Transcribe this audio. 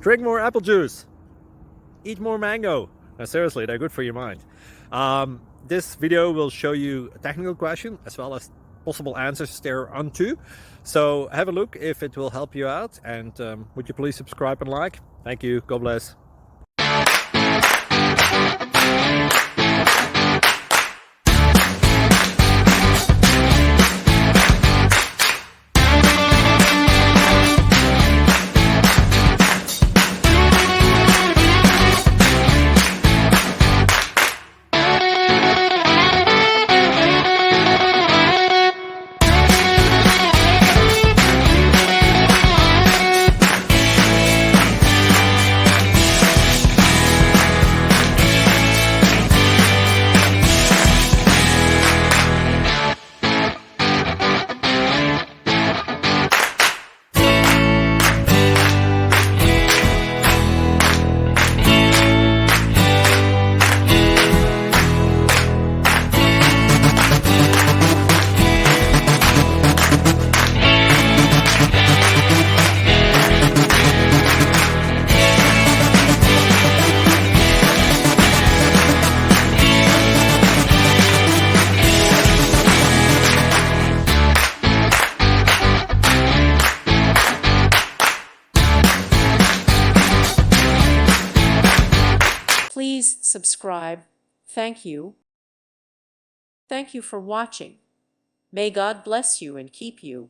Drink more apple juice. Eat more mango. Now, seriously, they're good for your mind. This video will show you a technical question as well as possible answers thereunto. So have a look if it will help you out, and would you please subscribe and like? Thank you. God bless. Please subscribe. Thank you. Thank you for watching. May God bless you and keep you.